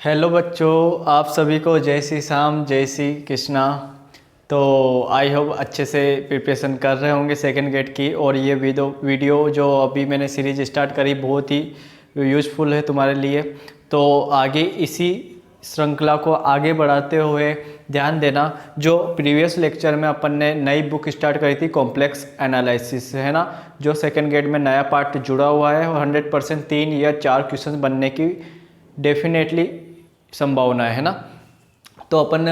Hello बच्चों, आप सभी को जय श्री श्याम जय श्री कृष्णा। तो आई होप अच्छे से प्रिपरेशन कर रहे होंगे सेकंड गेट की। और ये वीडियो जो अभी मैंने सीरीज स्टार्ट करी बहुत ही यूज़फुल है तुम्हारे लिए। तो आगे इसी श्रृंखला को आगे बढ़ाते हुए ध्यान देना, जो प्रीवियस लेक्चर में अपन ने नई बुक स्टार्ट करी थी कॉम्प्लेक्स एनालिसिस, है ना, जो सेकंड गेट में नया पार्ट जुड़ा हुआ है और 100% 3 या 4 क्वेश्चन बनने की डेफिनेटली संभावना है ना। तो अपन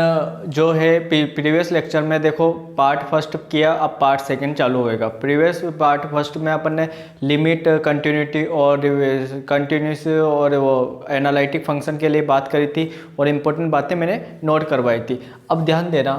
जो है प्रीवियस लेक्चर में देखो पार्ट फर्स्ट किया, अब पार्ट सेकंड चालू होएगा। प्रीवियस पार्ट फर्स्ट में अपन ने लिमिट, कंटिन्यूटी और कंटिन्यूस और वो एनालिटिक फंक्शन के लिए बात करी थी और इम्पोर्टेंट बातें मैंने नोट करवाई थी। अब ध्यान देना,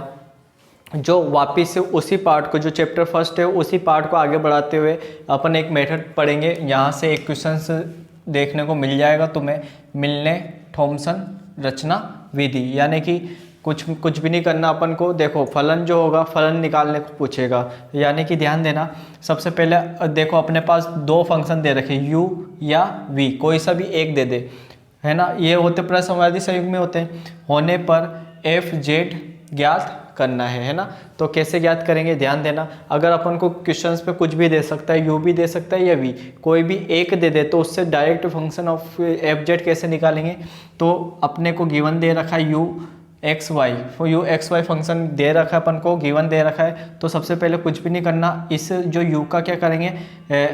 जो वापिस से उसी पार्ट को, जो चैप्टर फर्स्ट है उसी पार्ट को आगे बढ़ाते हुए अपन एक मेथड पढ़ेंगे। यहाँ से एक क्वेश्चन देखने को मिल जाएगा तुम्हें, मिलने थॉमसन रचना विधि, यानी कि कुछ भी नहीं करना अपन को। देखो फलन जो होगा फलन निकालने को पूछेगा, यानी कि ध्यान देना, सबसे पहले देखो अपने पास दो फंक्शन दे रखे u या v, कोई सा भी एक दे दे, है ना। ये होते प्रसमवादी संयुग में होते हैं। होने पर f z ज्ञात करना है ना। तो कैसे ज्ञात करेंगे, ध्यान देना। अगर अपन को क्वेश्चंस पे कुछ भी दे सकता है, u भी दे सकता है या v, कोई भी एक दे दे, तो उससे direct function of F Z कैसे निकालेंगे। तो अपने को गिवन दे रखा है u एक्स वाई फंक्शन दे रखा है, अपन को गिवन दे रखा है। तो सबसे पहले कुछ भी नहीं करना, इस जो u का क्या करेंगे,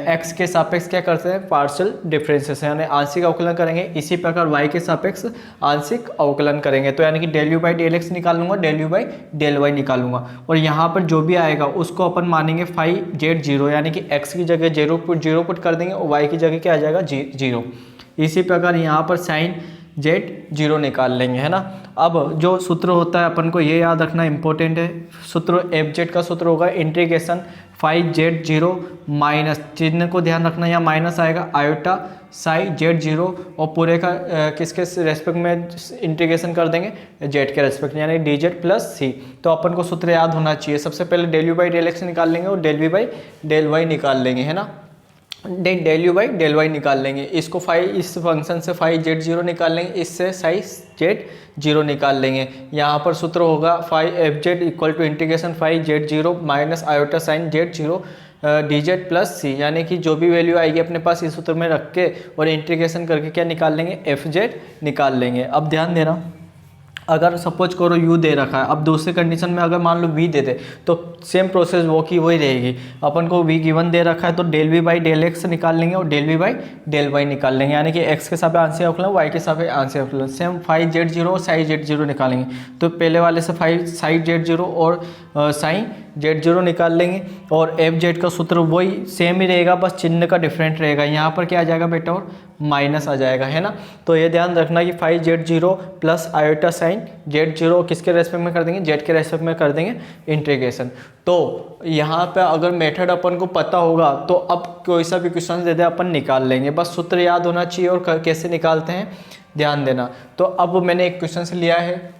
x के सापेक्ष क्या करते हैं, पार्शियल डिफरेंसेस, यानी आंशिक अवकलन करेंगे। इसी प्रकार y के सापेक्ष आंशिक अवकलन करेंगे। तो यानी कि del u by del x निकालूंगा, del u by del y निकालूंगा, और यहाँ पर जो भी आएगा उसको अपन मानेंगे फाई जेड जीरो, यानी कि x की जगह जीरो पुट कर देंगे और y की जगह क्या आ जाएगा, जीरो। इसी प्रकार यहाँ पर साइन जेड जीरो निकाल लेंगे, है ना। अब जो सूत्र होता है अपन को ये याद रखना इंपॉर्टेंट है। सूत्र एफ जेड का सूत्र होगा integration five z zero minus, चिन्ह को ध्यान रखना, यहाँ माइनस आएगा, आयोटा साई जेड जीरो, और पूरे का किसके रेस्पेक्ट में इंटीग्रेशन कर देंगे, जेड के रेस्पेक्ट, यानी डी जेड प्लस सी। तो अपन को सूत्र याद होना चाहिए। सबसे पहले del u by del x निकाल लेंगे और del v by del y निकाल लेंगे, है ना। Del u by del y निकाल लेंगे। इसको इस फंक्शन से फाइव जेड जीरो निकाल लेंगे, इससे साइज जेड जीरो निकाल लेंगे। यहाँ पर सूत्र होगा five f z equal to integration five z zero minus iota sine z zero d z plus c, यानी कि जो भी वैल्यू आएगी अपने पास इस सूत्र में रख के और इंटीग्रेशन करके क्या निकाल लेंगे, एफ जेड निकाल लेंगे। अब ध्यान देना, अगर सपोज करो u दे रखा है, अब दूसरे कंडीशन में अगर मान लो v दे दे तो सेम प्रोसेस वो की वही रहेगी। अपन को v गिवन दे रखा है तो del v by del x निकाल लेंगे और del v by del y निकाल लेंगे, यानी कि x के साथ आंशिक अवकलन, y के साथ आंशिक अवकलन। सेम फाइव जेड जीरो और साई जेड जीरो निकालेंगे। तो पहले वाले से फाइव साई जेड जीरो और साइन जेड जीरो निकाल लेंगे, और एफ जेड का सूत्र वही सेम ही रहेगा, बस चिन्ह का डिफरेंट रहेगा। यहाँ पर क्या आ जाएगा बेटा, और माइनस आ जाएगा, है ना। तो ये ध्यान रखना कि five z zero plus iota sine z zero किसके रेस्पेक्ट में कर देंगे, जेड के रेस्पेक्ट में कर देंगे इंटीग्रेशन। तो यहाँ पे अगर मेथड अपन को पता होगा तो अब कोई सा भी क्वेश्चन दे दे अपन निकाल लेंगे, बस सूत्र याद होना चाहिए और कैसे निकालते हैं ध्यान देना। तो अब मैंने एक क्वेश्चन से लिया है,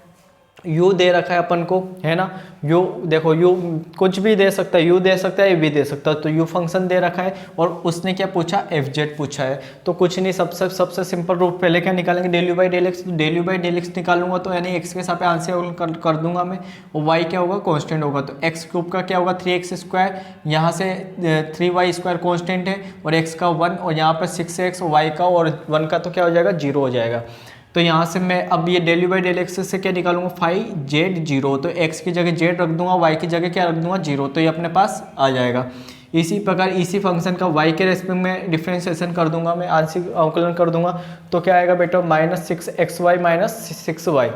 u दे रखा है अपन को, है ना। u देखो, u कुछ भी दे सकता है, u दे सकता है, v दे सकता है। तो u फंक्शन दे रखा है और उसने क्या पूछा, एफ जेड पूछा है। तो कुछ नहीं, सबसे सिंपल रूप पहले क्या निकालेंगे, del u by del x. Del u by del x निकालूंगा तो यानी x के साथ आंसर कर दूंगा मैं, और y क्या होगा, कांस्टेंट होगा। तो x क्यूब का क्या होगा, 3x स्क्वायर, यहाँ से 3y स्क्वायर कांस्टेंट है, और x का 1, और यहाँ पर 6x, y का और 1 का तो क्या हो जाएगा, 0 हो जाएगा। तो यहाँ से मैं अब ये del u by del x से क्या निकालूंगा, फाइव जेड जीरो। तो x की जगह जेड रख दूंगा, y की जगह क्या रख दूंगा, जीरो। तो ये अपने पास आ जाएगा। इसी प्रकार इसी फंक्शन का y के रेस्पेक्ट में डिफरेंशिएशन कर दूंगा मैं, आंशिक अवकलन कर दूंगा। तो क्या आएगा बेटा, माइनस 6xy माइनस 6y।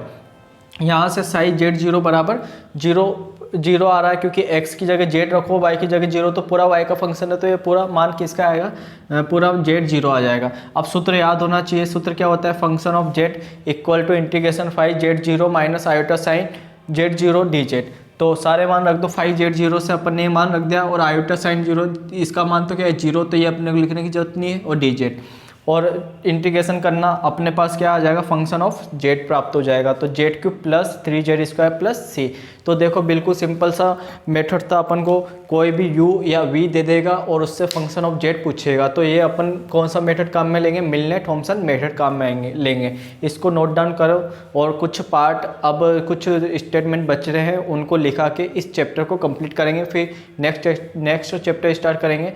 यहाँ से साई जेड जीरो बराबर जीरो आ रहा है, क्योंकि x की जगह जेड रखो, y की जगह जीरो, तो पूरा y का फंक्शन है, तो ये पूरा मान किसका आएगा, पूरा जेड जीरो आ जाएगा। अब सूत्र याद होना चाहिए। सूत्र क्या होता है, function of z equal to integration five z zero minus iota sine z zero d z. तो सारे मान रख दो, फाइव जेड जीरो से अपन ने मान रख दिया, और आयोटा साइन जीरो इसका मान तो क्या है, जीरो, तो ये अपने को लिखने की जरूरत नहीं है, और डी जेड। और इंटीग्रेशन करना, अपने पास क्या आ जाएगा, फंक्शन ऑफ जेड प्राप्त हो जाएगा। तो z cube plus 3z² plus c. तो देखो बिल्कुल सिंपल सा मेथड था, अपन को कोई भी u या v दे देगा और उससे फंक्शन ऑफ जेड पूछेगा। तो ये अपन कौन सा मेथड काम में लेंगे, मिलने थॉमसन मेथड काम में लेंगे। इसको नोट डाउन करो। और कुछ पार्ट, अब कुछ स्टेटमेंट बच रहे हैं, उनको लिखा के इस चैप्टर को कंप्लीट करेंगे। फिर नेक्स्ट चैप्टर स्टार्ट करेंगे,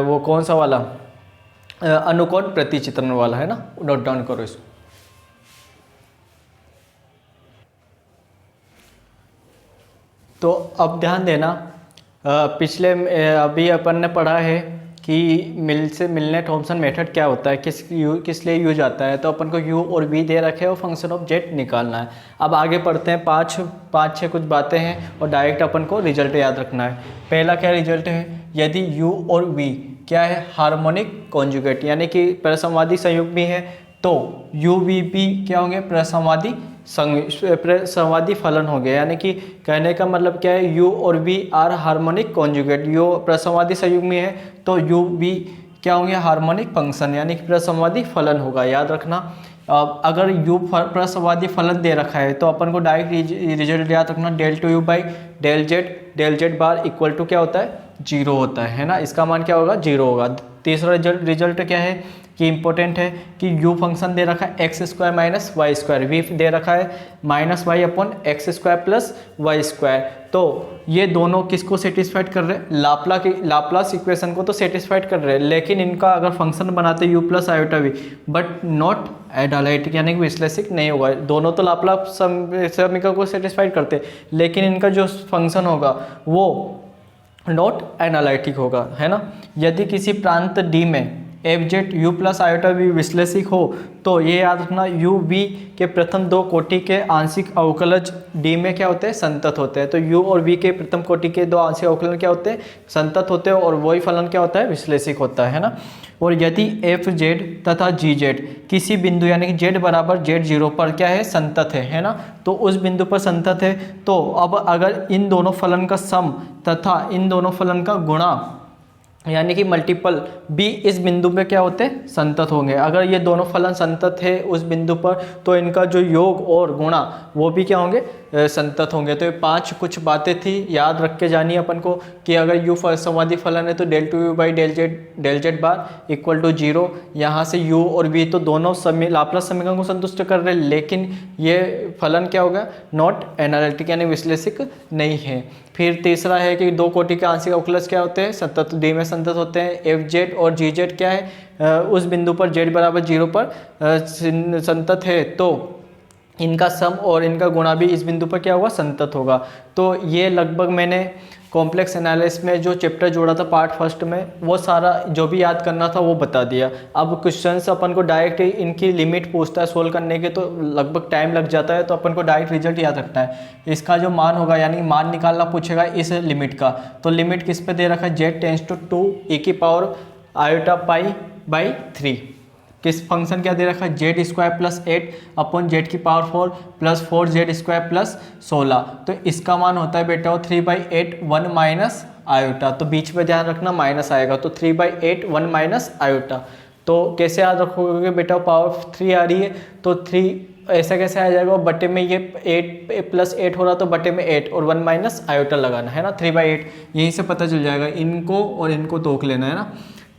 वो कौन सा वाला, अनुकोण प्रतिचित्रण वाला है ना। नोट डाउन करो इसको। तो अब ध्यान देना, पिछले अभी अपन ने पढ़ा है कि मिलने थॉमसन मेथड क्या होता है, किस लिए यूज आता है। तो अपन को u और v दे रखे हैं और फंक्शन ऑफ जेड निकालना है। अब आगे पढ़ते हैं, पाँच छः कुछ बातें हैं और डायरेक्ट अपन को रिजल्ट याद रखना है। पहला क्या रिजल्ट है, यदि u और v क्या है, हार्मोनिक कॉन्जुगेट यानी कि प्रसमवादी संयुग्मी है, तो u v p क्या होंगे, प्रसमवादी फलन हो गया। यानी कि कहने का मतलब क्या है, u और v are harmonic conjugate. u प्रसमवादी संयुग्मी है तो u v क्या होंगे, हार्मोनिक फंक्शन यानी कि प्रसमवादी फलन होगा। याद रखना, अगर u प्रसमवादी फलन दे रखा है तो अपन को डायरेक्ट रिजल्ट याद रखना, del two u by del z bar equal to क्या होता है, 0 होता है ना। इसका मान क्या होगा, 0 होगा। तीसरा रिजल्ट क्या है कि इंपॉर्टेंट है कि u फंक्शन दे रखा है x² minus y square, v दे रखा है minus y upon x² plus y square. तो ये दोनों किसको सेटिस्फाइड कर रहे हैं, लाप्लास इक्वेशन को तो सेटिस्फाइड कर रहे हैं। लेकिन इनका अगर फंक्शन बनाते u plus iota v, but not analytic यानी कि विश्लेषिक नहीं होगा। दोनों तो लाप्लास समीकरण को सेटिस्फाइड करते, लेकिन इनका जो फंक्शन होगा वो नॉट एनालिटिक होगा, है ना। यदि किसी प्रांत D में f z u plus iota v विश्लेषिक हो तो ये याद रखना, यू वी के प्रथम दो कोटि के आंशिक अवकलज डी में क्या होते हैं, संतत होते हैं। तो यू और वी के प्रथम कोटि के दो आंशिक अवकलन क्या होते हैं, संतत होते हैं, और वही फलन क्या होता है, विश्लेषिक होता है ना। और यदि एफ जेड तथा जी जेड किसी बिंदु यानी कि जेड बराबर जेड 0 पर क्या है, संतत है ना, तो उस बिंदु पर संतत है। तो अब अगर इन दोनों फलन का सम तथा इन दोनों फलन का गुणा यानी कि मल्टीपल भी इस बिंदु पे क्या होते हैं, संतत होंगे। अगर ये दोनों फलन संतत है उस बिंदु पर तो इनका जो योग और गुणा वो भी क्या होंगे, संतत होंगे। तो ये 5 कुछ बातें थी, याद रख के जानी अपन को कि अगर u समवादी फलन है तो del two u by del z bar equal to 0। यहाँ से u और v तो दोनों लाप्लास समीकरण को संतुष्ट कर रहे हैं, लेकिन ये फलन क्या होगा, नॉट एनालिटिक यानी विश्लेषिक नहीं है। फिर तीसरा है कि दो कोटि के आंशिक अवकलज क्या होते हैं, संतत, डी में संतत होते हैं। एफ जेड और जी जेड क्या है, उस बिंदु पर जेड बराबर 0 पर संतत है, तो इनका सम और इनका गुणा भी इस बिंदु पर क्या होगा, संतत होगा। तो ये लगभग मैंने कॉम्प्लेक्स एनालिसिस में जो चैप्टर जोड़ा था पार्ट फर्स्ट में, वो सारा जो भी याद करना था वो बता दिया। अब क्वेश्चंस अपन को डायरेक्ट इनकी लिमिट पूछता है सोल्व करने के, तो लगभग टाइम लग जाता है, तो अपन को डायरेक्ट रिजल्ट याद रखना है। इसका जो मान होगा यानी मान निकालना पूछेगा इस लिमिट का, तो लिमिट किस पे दे रखा है, जेड टेंस टू 2 e की पावर आयोटा पाई बाई 3। किस फंक्शन क्या दे रखा है, z square plus 8 upon z की power 4 plus 4 z square plus 16। तो इसका मान होता है बेटा 3/8 1 माइनस आयोटा, तो बीच में ध्यान रखना माइनस आएगा, तो 3/8 1 माइनस आयोटा। तो कैसे याद रखोगे बेटा, पावर 3 आ रही है तो 3 ऐसा कैसे आ जाएगा, बटे में ये 8 प्लस 8 हो रहा तो बटे में 8 और 1 माइनस आयोटा लगाना है ना, 3/8 यहीं से पता चल जाएगा। इनको और इनको तोक लेना है ना।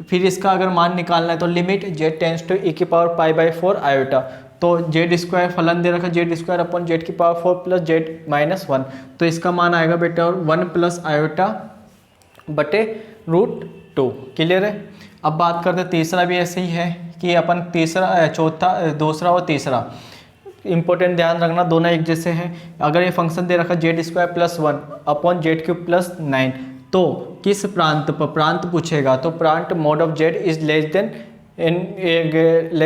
फिर इसका अगर मान निकालना है तो limit z tends to e की पावर पाई बाई 4 आयोटा, तो जेड स्क्वायर फलन दे रखा जेड स्क्वायर अपॉन जेड की पावर 4 प्लस जेड माइनस 1, तो इसका मान आएगा बेटा और 1 प्लस आयोटा बटे √2। क्लियर है। अब बात करते हैं तीसरा भी ऐसे ही है कि अपन दूसरा और तीसरा इंपॉर्टेंट ध्यान रखना, दोनों एक जैसे हैं। अगर ये फंक्शन दे रखा z square plus 1 upon z cube plus 9, तो किस प्रांत पर, प्रांत पूछेगा तो प्रांत mod of z is less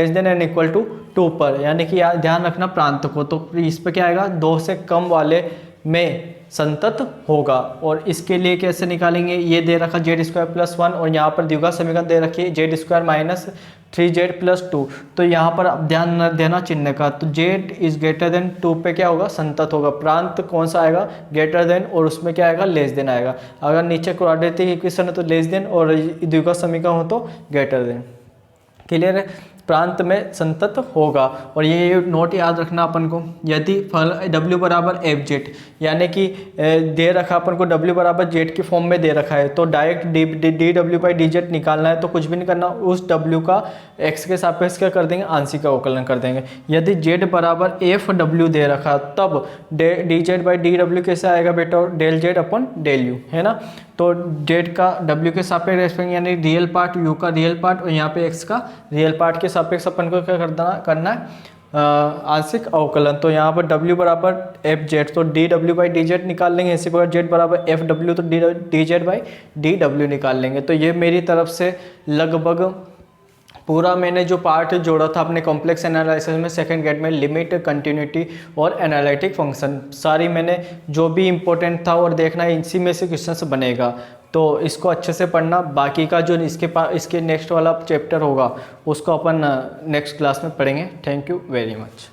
than and equal to 2 पर, यानी कि ध्यान रखना प्रांत को, तो इस पर क्या आएगा, 2 से कम वाले में संतत होगा। और इसके लिए कैसे निकालेंगे, ये दे रखा जेड स्क्वायर प्लस 1 और यहाँ पर द्विघात समीकरण दे रखी है z square minus 3z plus 2, तो यहाँ पर ध्यान देना चिन्ह का, तो जेड इज ग्रेटर देन 2 पे क्या होगा, संतत होगा। प्रांत कौन सा आएगा, ग्रेटर देन, और उसमें क्या आएगा, लेस देन आएगा। अगर नीचे क्वाड्रेटिक इक्वेशन है तो लेस देन, और द्विघात समीकरण हो तो ग्रेटर देन। क्लियर है। प्रांत में संतत होगा। और ये नोट याद रखना अपन को, यदि फल W बराबर एफ जेड, यानी कि दे रखा अपन को W बराबर जेड की फॉर्म में दे रखा है, तो direct D W by D Z निकालना है, तो कुछ भी नहीं करना, उस W का x के सापेक्ष क्या कर देंगे, आंशिक अवकलन कर देंगे। यदि z बराबर एफ डब्ल्यू दे रखा, तब डी जेड बाई डी डब्ल्यू कैसे आएगा बेटा, del z upon del u, है ना। तो जेड का W के सापेक्ष रेस्पेक्ट यानी रियल पार्ट, U का रियल पार्ट, और यहाँ पे x का रियल पार्ट के सापेक्ष अपन को क्या करना है, आंशिक अवकलन। तो यहाँ पर W बराबर एफ जेड, तो D W by D Z निकाल लेंगे, इसी प्रकार जेड बराबर एफ डब्ल्यू, तो D z by d W निकाल लेंगे। तो ये मेरी तरफ से लगभग पूरा मैंने जो पार्ट जोड़ा था अपने कॉम्प्लेक्स एनालिसिस में सेकंड गेट में, लिमिट, कंटिन्यूटी और एनालिटिक फंक्शन, सारी मैंने जो भी इंपॉर्टेंट था और देखना है इसी में से क्वेश्चन बनेगा। तो इसको अच्छे से पढ़ना, बाकी का जो इसके नेक्स्ट वाला चैप्टर होगा उसको अपन नेक्स्ट क्लास में पढ़ेंगे। Thank you very much.